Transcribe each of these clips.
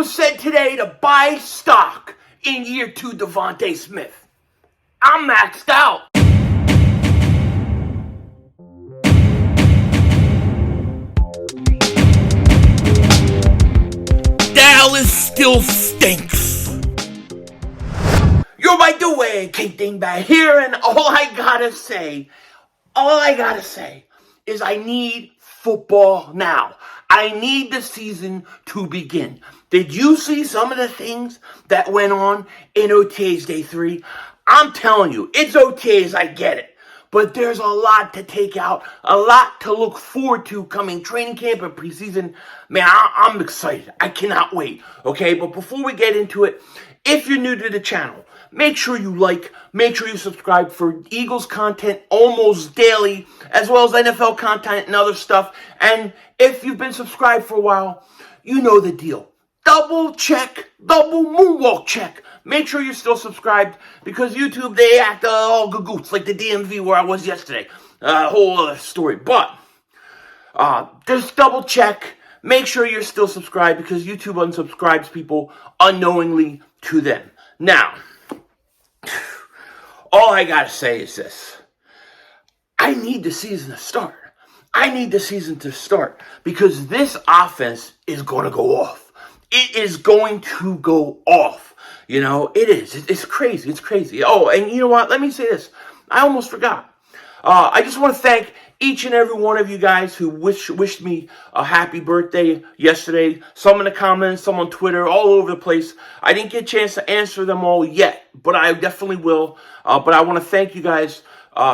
was said today to buy stock in year 2 Devonta Smith. I'm maxed out. Dallas still stinks. Yo, by the way, Dingbat here, and all I gotta say is I need football now. I need the season to begin. Did you see some of the things that went on in OTAs Day 3? I'm telling you, it's OTAs, I get it. But there's a lot to take out, a lot to look forward to coming training camp and preseason. Man, I'm excited. I cannot wait, okay? But before we get into it, if you're new to the channel, make sure you like, make sure you subscribe for Eagles content almost daily, as well as NFL content and other stuff. And if you've been subscribed for a while, you know the deal. Double check, double moonwalk check. Make sure you're still subscribed, because YouTube, they act all gagoots, like the DMV where I was yesterday. Whole other story. But just double check. Make sure you're still subscribed, because YouTube unsubscribes people unknowingly to them. Now, all I gotta say is this. I need the season to start. I need the season to start, because this offense is going to go off. It is going to go off. You know, it is. It's crazy. It's crazy. Oh, and you know what? Let me say this. I almost forgot. I just want to thank each and every one of you guys who wished me a happy birthday yesterday. Some in the comments, some on Twitter, all over the place. I didn't get a chance to answer them all yet, but I definitely will. But I want to thank you guys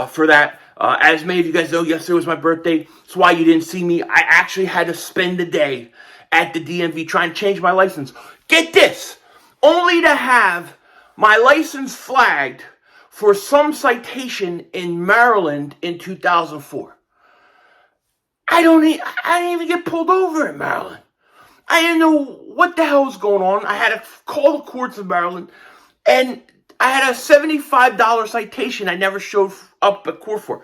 for that. As many of you guys know, yesterday was my birthday. That's why you didn't see me. I actually had to spend the day at the DMV trying to change my license. Get this. Only to have my license flagged for some citation in Maryland in 2004. I didn't even get pulled over in Maryland. I didn't know what the hell was going on. I had to call the courts of Maryland, and I had a $75 citation I never showed up at court for.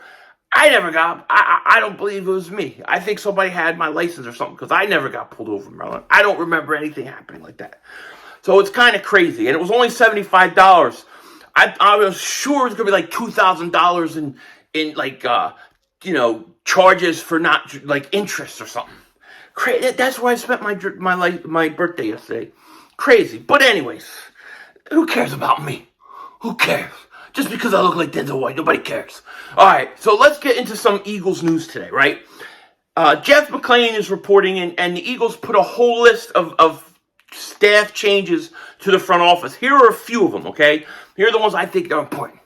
I never got, I don't believe it was me. I think somebody had my license or something, because I never got pulled over in Maryland. I don't remember anything happening like that. So it's kind of crazy. And it was only $75. I was sure it was going to be like $2,000 in like, charges for not, like, interest or something. That's where I spent my birthday yesterday. Crazy. But anyways, who cares about me? Who cares? Just because I look like Denzel White, nobody cares. All right, so let's get into some Eagles news today, right? Jeff McClain is reporting, and the Eagles put a whole list of staff changes to the front office. Here are a few of them, okay? Here are the ones I think are important.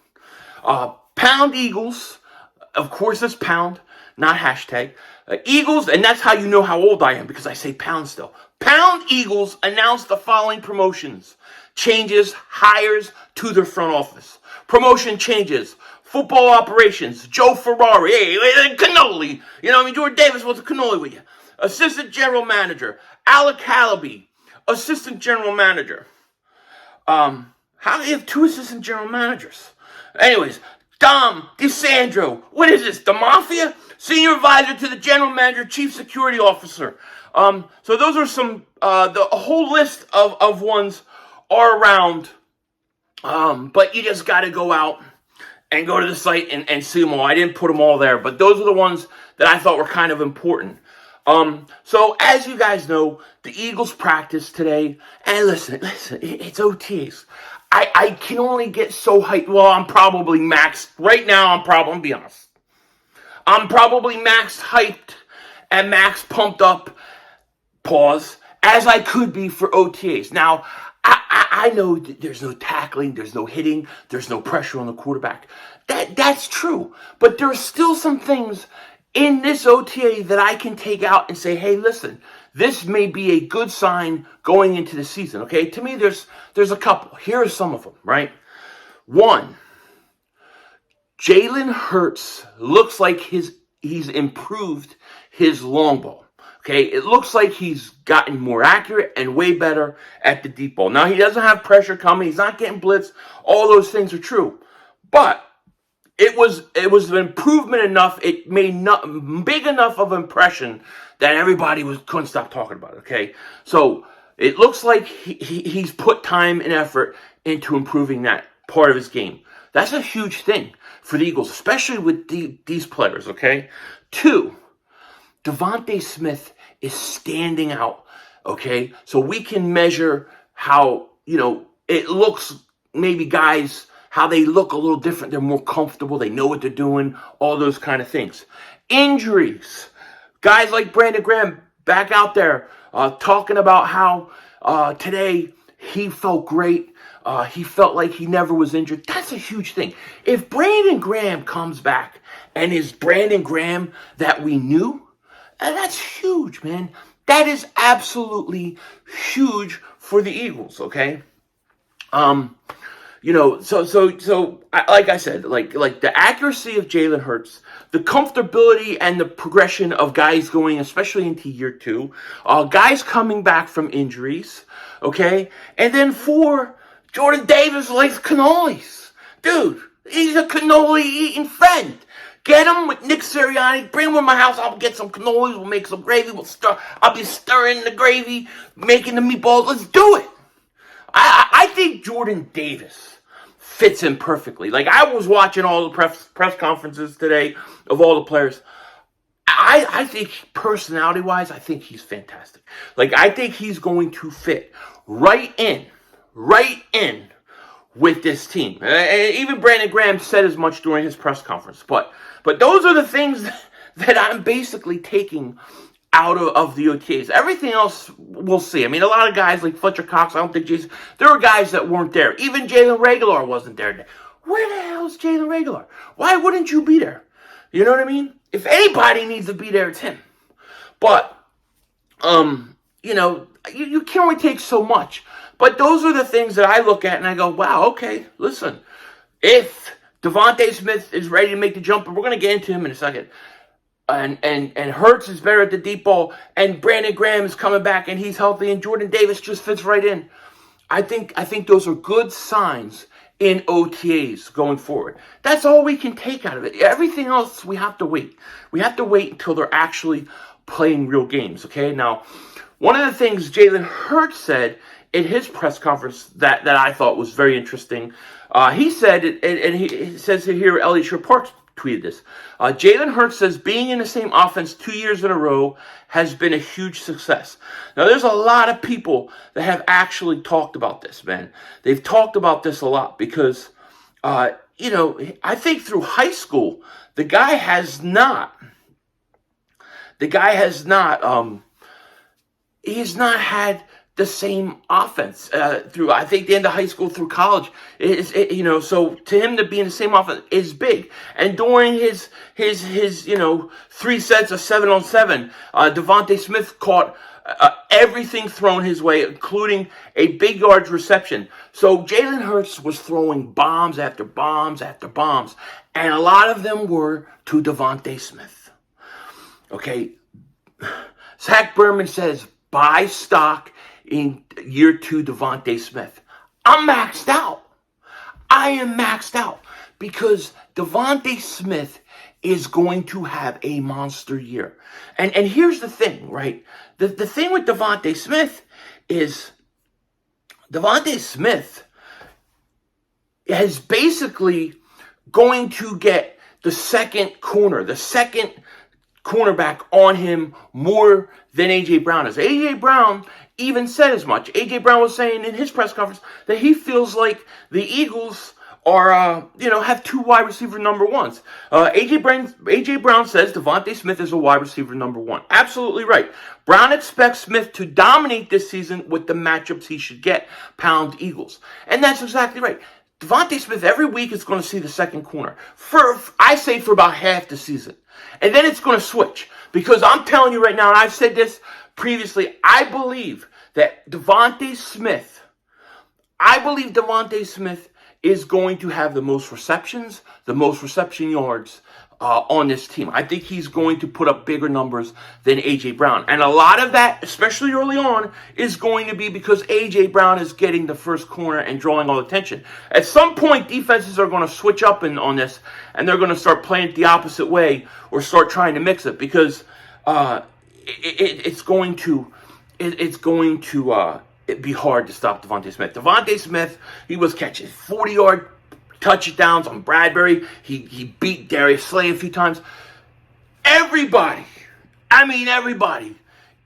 Pound Eagles. Of course, it's pound, not hashtag. Eagles, and that's how you know how old I am, because I say pound still. Pound Eagles announced the following promotions, changes, hires to their front office. Promotion changes. Football operations, Joe Ferrari. Hey, cannoli. You know what I mean? Jordan Davis wants a cannoli with you. Assistant general manager, Alec Hallaby. Assistant general manager. How do you have two assistant general managers? Anyways, Dom DeSandro. What is this, the mafia? Senior advisor to the general manager, chief security officer. So those are some, a whole list of ones are around. But you just got to go out and go to the site and see them all. I didn't put them all there, but those are the ones that I thought were kind of important. So as you guys know, the Eagles practice today, and listen, it's OTs. I can only get so hyped. Well, I'm probably maxed. Right now, I'm going to be honest. I'm probably maxed hyped and max pumped up, pause, as I could be for OTAs. Now, I know there's no tackling, there's no hitting, there's no pressure on the quarterback. That's true. But there's still some things in this OTA that I can take out and say, hey, listen, this may be a good sign going into the season, okay? To me, there's a couple. Here are some of them, right? One, Jalen Hurts looks like he's improved his long ball. Okay, it looks like he's gotten more accurate and way better at the deep ball. Now, he doesn't have pressure coming. He's not getting blitzed. All those things are true. But it was an improvement enough. It made big enough of an impression that everybody couldn't stop talking about it, okay? So It looks like he's put time and effort into improving that part of his game. That's a huge thing for the Eagles, especially with these players, okay? 2, Devonta Smith is standing out, okay? So we can measure how, it looks, maybe guys, how they look a little different. They're more comfortable. They know what they're doing, all those kind of things. Injuries. Guys like Brandon Graham back out there talking about how today he felt great. He felt like he never was injured. That's a huge thing. If Brandon Graham comes back and is Brandon Graham that we knew, that's huge, man. That is absolutely huge for the Eagles, okay? Like I said, like the accuracy of Jalen Hurts, the comfortability and the progression of guys going, especially into year 2, guys coming back from injuries, okay? And then 4, Jordan Davis likes cannolis. Dude, he's a cannoli-eating friend. Get him with Nick Sirianni. Bring him to my house. I'll get some cannolis. We'll make some gravy. I'll be stirring the gravy, making the meatballs. Let's do it. I think Jordan Davis fits in perfectly. Like, I was watching all the press conferences today of all the players. I think personality-wise, I think he's fantastic. Like, I think he's going to fit right in with this team. Even Brandon Graham said as much during his press conference. But those are the things that I'm basically taking out of the OTAs. Everything else, we'll see. I mean, a lot of guys like Fletcher Cox, I don't think there were guys that weren't there. Even Jalen Reagor wasn't there today. Where the hell is Jalen Reagor? Why wouldn't you be there? You know what I mean? If anybody needs to be there, it's him. But, you can only take so much. But those are the things that I look at and I go, wow, okay, listen. If Devonta Smith is ready to make the jump, and we're going to get into him in a second, and Hurts is better at the deep ball, and Brandon Graham is coming back and he's healthy, and Jordan Davis just fits right in. I think those are good signs in OTAs going forward. That's all we can take out of it. Everything else, we have to wait. We have to wait until they're actually playing real games, okay? Now, one of the things Jalen Hurts said in his press conference that I thought was very interesting, he said, and he says here, Elliot Shepard tweeted this, Jalen Hurts says being in the same offense 2 years in a row has been a huge success. Now, there's a lot of people that have actually talked about this, man. They've talked about this a lot because, I think through high school, the guy has not had the same offense through, I think, the end of high school through college. So to him to be in the same offense is big. And during his 3 sets of 7-on-7, Devonta Smith caught everything thrown his way, including a big yards reception. So Jalen Hurts was throwing bombs after bombs after bombs, and a lot of them were to Devonta Smith. Okay, Zach Berman says, buy stock in year 2 Devonta Smith. I'm maxed out. I am maxed out because Devonta Smith is going to have a monster year. And here's the thing, right? The thing with Devonta Smith is Devonta Smith is basically going to get the second cornerback on him more than A.J. Brown is. A.J. Brown even said as much. A.J. Brown was saying in his press conference that he feels like the Eagles are, have 2 wide receiver number 1s. A.J. Brown says Devonta Smith is a wide receiver number 1. Absolutely right. Brown expects Smith to dominate this season with the matchups he should get, pound Eagles. And that's exactly right. Devonta Smith every week is going to see the second corner. For about half the season. And then it's going to switch. Because I'm telling you right now, and I've said this previously, I believe Devonta Smith is going to have the most receptions, the most reception yards on this team. I think he's going to put up bigger numbers than A.J. Brown. And a lot of that, especially early on, is going to be because A.J. Brown is getting the first corner and drawing all the attention. At some point, defenses are going to switch up on this, and they're going to start playing it the opposite way or start trying to mix it because it's going to it'd be hard to stop Devonta Smith. Devonta Smith, he was catching 40-yard touchdowns on Bradbury. He beat Darius Slay a few times. Everybody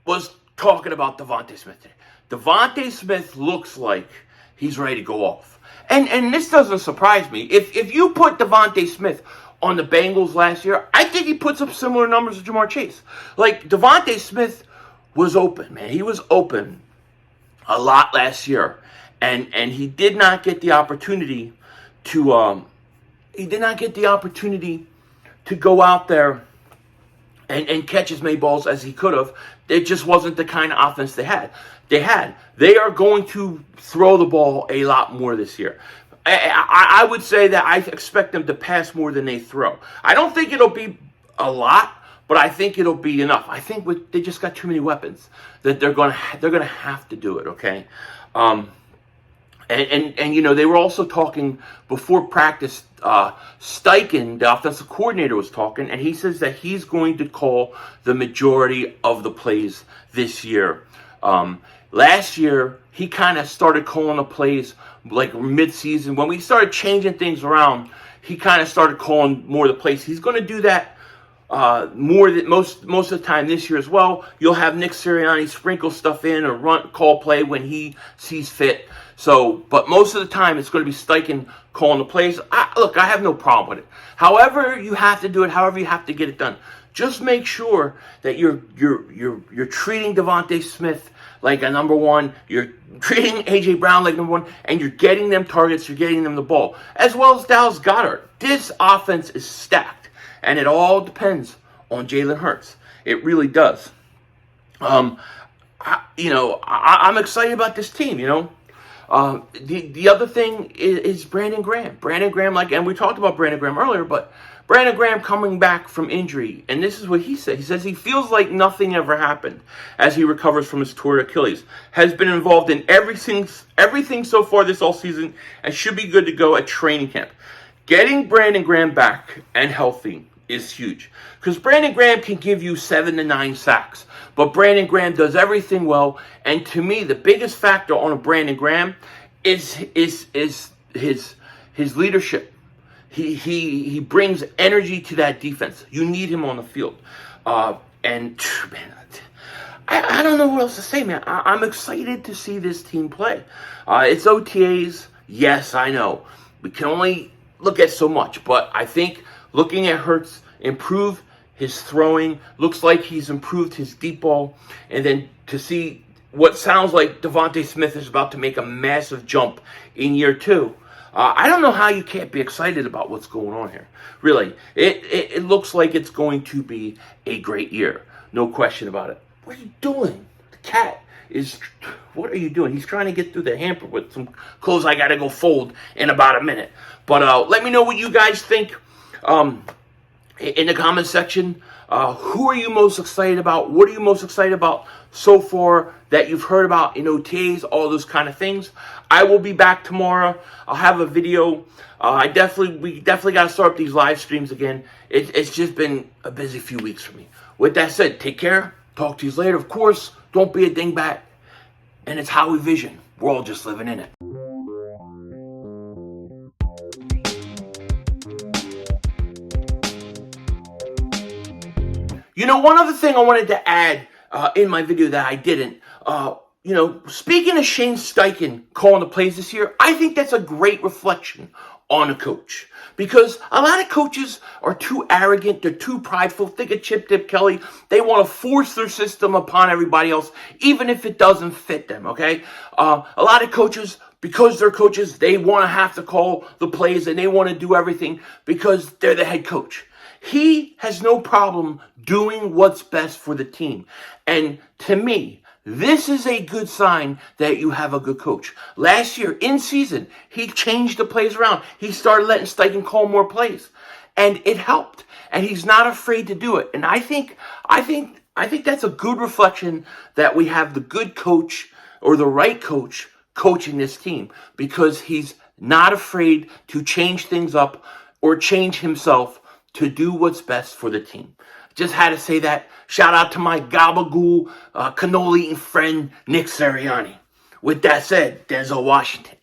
was talking about Devonta Smith today. Devonta Smith looks like he's ready to go off. And this doesn't surprise me. If you put Devonta Smith on the Bengals last year, I think he puts up similar numbers to Jamar Chase. Like, Devonta Smith was open, man. He was open a lot last year. And he did not get the opportunity to go out there and catch as many balls as he could have. It just wasn't the kind of offense they had. They are going to throw the ball a lot more this year. I would say that I expect them to pass more than they throw. I don't think it'll be a lot, but I think it'll be enough. I think they just got too many weapons that they're gonna have to do it. Okay. And you know, they were also talking before practice. Steichen, the offensive coordinator, was talking, and he says that he's going to call the majority of the plays this year. Last year, he kind of started calling the plays like mid-season. When we started changing things around, he kind of started calling more of the plays. He's going to do that more than most of the time this year as well. You'll have Nick Sirianni sprinkle stuff in or call play when he sees fit. So, but most of the time it's going to be Steichen calling the plays. Look, I have no problem with it. However you have to do it, however you have to get it done. Just make sure that you're treating Devonta Smith like a number one. You're treating A.J. Brown like number one, and you're getting them targets. You're getting them the ball, as well as Dallas Goedert. This offense is stacked, and it all depends on Jalen Hurts. It really does. I'm excited about this team. The other thing is Brandon Graham. Brandon Graham, and we talked about Brandon Graham earlier, but Brandon Graham coming back from injury, and this is what he said. He says he feels like nothing ever happened as he recovers from his torn Achilles. Has been involved in everything so far this all season, and should be good to go at training camp. Getting Brandon Graham back and healthy is huge, because Brandon Graham can give you 7 to 9 sacks, but Brandon Graham does everything well. And to me, the biggest factor on a Brandon Graham is his leadership. He brings energy to that defense. You need him on the field. And man, I don't know what else to say, man. I'm excited to see this team play. It's OTAs. Yes, I know. We can only look at so much, but I think looking at Hurts improve his throwing, looks like he's improved his deep ball, and then to see what sounds like Devonta Smith is about to make a massive jump in year 2. I don't know how you can't be excited about what's going on here. Really, it looks like it's going to be a great year. No question about it. What are you doing? The cat is... What are you doing? He's trying to get through the hamper with some clothes I got to go fold in about a minute. But let me know what you guys think in the comment section. Who are you most excited about? What are you most excited about so far that you've heard about in OTAs, all those kind of things? I will be back tomorrow. I'll have a video. We definitely got to start up these live streams again. It's just been a busy few weeks for me. With that said, take care. Talk to you later. Of course, don't be a dingbat. And it's Howie Vision. We're all just living in it. One other thing I wanted to add in my video that I didn't, speaking of Shane Steichen calling the plays this year, I think that's a great reflection on a coach. Because a lot of coaches are too arrogant, they're too prideful. Think of Chip Dip Kelly. They want to force their system upon everybody else, even if it doesn't fit them, okay? A lot of coaches, because they're coaches, they want to have to call the plays and they want to do everything because they're the head coach. He has no problem doing what's best for the team. And to me, this is a good sign that you have a good coach. Last year, in season, he changed the plays around. He started letting Steichen call more plays. And it helped. And he's not afraid to do it. And I think that's a good reflection that we have the good coach or the right coach coaching this team. Because he's not afraid to change things up or change himself to do what's best for the team. Just had to say that. Shout out to my gabagool, cannoli eating friend, Nick Sirianni. With that said, Denzel Washington.